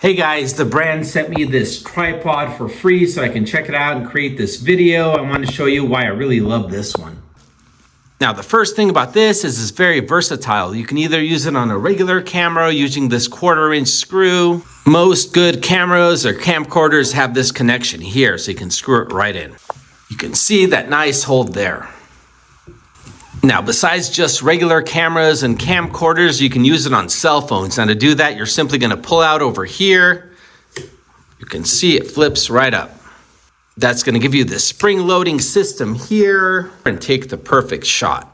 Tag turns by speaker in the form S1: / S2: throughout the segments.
S1: Hey guys, the brand sent me this tripod for free so I can check it out and create this video. I want to show you why I really love this one. Now, the first thing about this is it's very versatile. You can either use it on a regular camera using this 1/4-inch screw. Most good cameras or camcorders have this connection here, so you can screw it right in. You can see that nice hold there. Now, besides just regular cameras and camcorders, you can use it on cell phones. Now, to do that, you're simply going to pull out over here. You can see it flips right up. That's going to give you the spring-loading system here and take the perfect shot.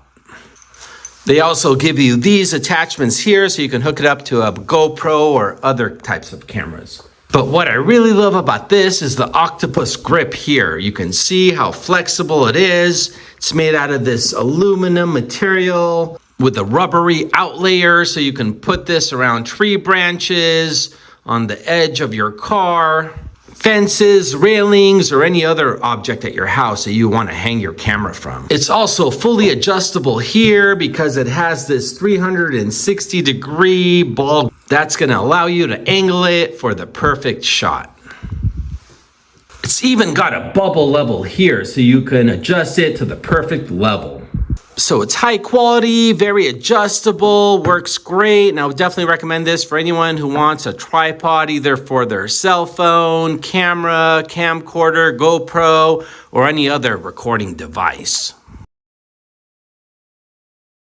S1: They also give you these attachments here so you can hook it up to a GoPro or other types of cameras. But what I really love about this is the octopus grip here. You can see how flexible it is. It's made out of this aluminum material with a rubbery out layer, so you can put this around tree branches, on the edge of your car, fences, railings, or any other object at your house that you want to hang your camera from. It's also fully adjustable here because it has this 360-degree ball. That's going to allow you to angle it for the perfect shot. It's even got a bubble level here so you can adjust it to the perfect level. So it's high quality, very adjustable, works great. And I would definitely recommend this for anyone who wants a tripod, either for their cell phone, camera, camcorder, GoPro, or any other recording device.